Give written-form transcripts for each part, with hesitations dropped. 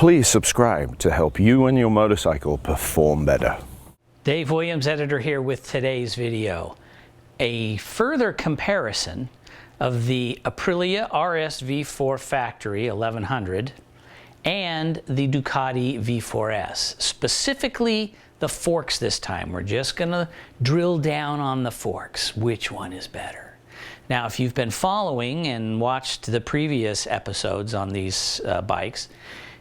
Please subscribe to help you and your motorcycle perform better. Dave Williams, editor, here with today's video. A further comparison of the Aprilia RSV4 factory 1100 and the Ducati V4S. Specifically the forks this time. We're just gonna drill down on the forks. Which one is better? Now, if you've been following and watched the previous episodes on these bikes,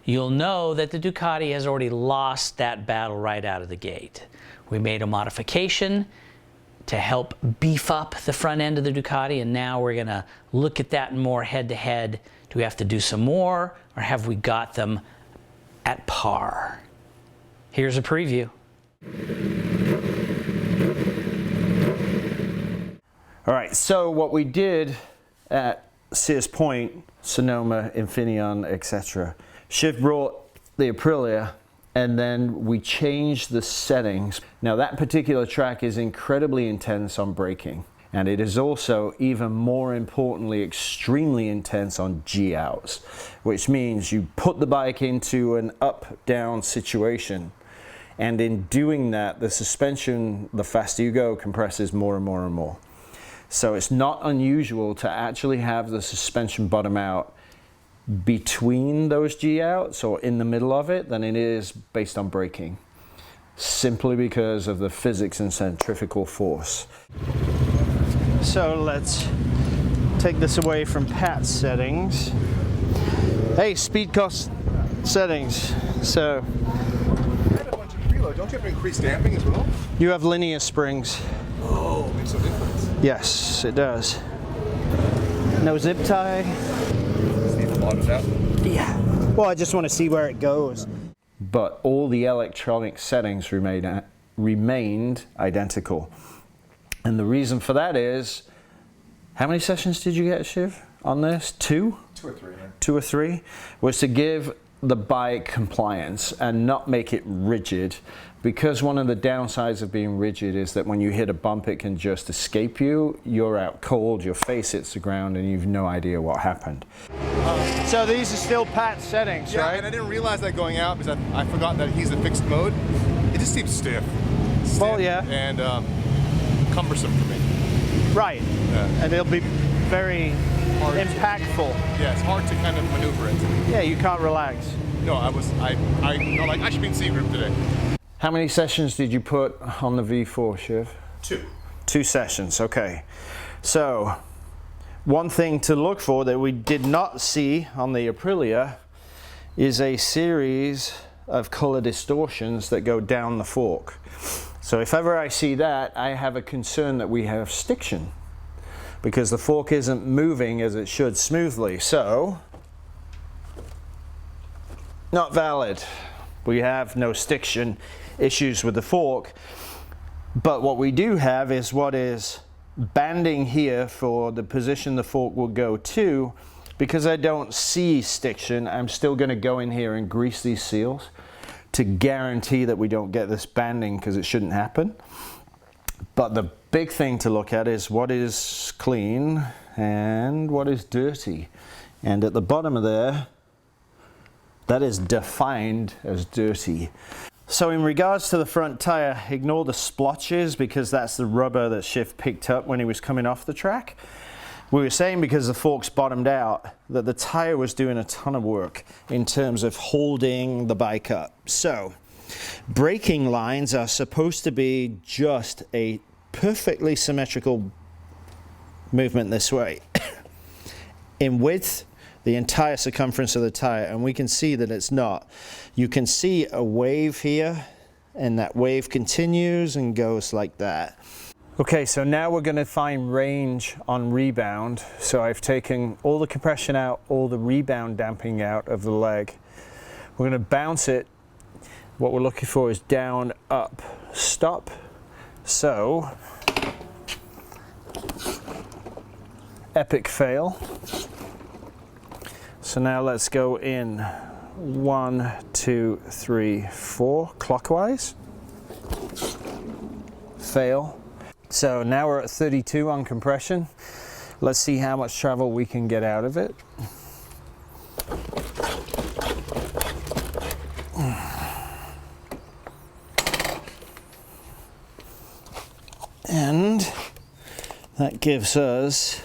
you'll know that the Ducati has already lost that battle right out of the gate. We made a modification to help beef up the front end of the Ducati, and now we're gonna look at that more head-to-head. Do we have to do some more, or have we got them at par? Here's a preview. All right, so what we did at Sears Point, Sonoma, Infineon, etc. Shiv brought the Aprilia, and then we changed the settings. Now that particular track is incredibly intense on braking, and it is also, even more importantly, extremely intense on G-outs, which means you put the bike into an up-down situation, and in doing that, the suspension, the faster you go, compresses more and more and more. So it's not unusual to actually have the suspension bottom out between those G-outs or in the middle of it than it is based on braking, simply because of the physics and centrifugal force. So let's take this away from Pat's settings. Hey, speed cost settings. So I had a bunch of preload. Don't you have to increase damping as well? you have linear springs. Oh, makes a difference. Yes, it does. No zip tie. See if it bottoms out. Yeah. Well, I just want to see where it goes. But all the electronic settings remained identical. And the reason for that is, how many sessions did you get, Shiv, on this? Two? 2 or 3, yeah. 2 or 3? Was to give the bike compliance and not make it rigid, because one of the downsides of being rigid is that when you hit a bump it can just escape you. You're out cold, your face hits the ground, and you've no idea what happened. So these are still Pat's settings, Yeah, right? and I didn't realize that going out because I forgot that he's a fixed mode. It just seems stiff. Well, yeah. And cumbersome for me. Right. Yeah. And it'll be very Hard to- impactful. Yeah, it's hard to kind of maneuver it. Yeah, you can't relax. No, I should be in C group today. How many sessions did you put on the V4, Shiv? 2. 2 sessions, okay. So, one thing to look for that we did not see on the Aprilia is a series of color distortions that go down the fork. So if ever I see that, I have a concern that we have stiction, because the fork isn't moving as it should smoothly. So, not valid. We have no stiction issues with the fork, but what we do have is what is banding here for the position the fork will go to. Because I don't see stiction, I'm still going to go in here and grease these seals to guarantee that we don't get this banding, because it shouldn't happen. But the big thing to look at is what is clean and what is dirty. And at the bottom of there, that is defined as dirty. So in regards to the front tire, ignore the splotches, because that's the rubber that Shiv picked up when he was coming off the track. We were saying, because the forks bottomed out, that the tire was doing a ton of work in terms of holding the bike up. So braking lines are supposed to be just a perfectly symmetrical movement this way. In width, the entire circumference of the tire, and we can see that it's not. You can see a wave here, and that wave continues and goes like that. Okay, so now we're going to find range on rebound. So I've taken all the compression out, all the rebound damping out of the leg. We're going to bounce it. What we're looking for is down, up, stop. So, epic fail. So now let's go in 1, 2, 3, 4 clockwise. Fail. So now we're at 32 on compression. Let's see how much travel we can get out of it. And that gives us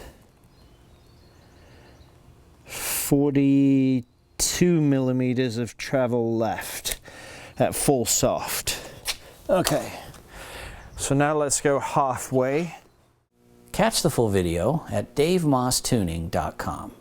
42 millimeters of travel left at full soft. Okay, so now let's go halfway. Catch the full video at davemosstuning.com.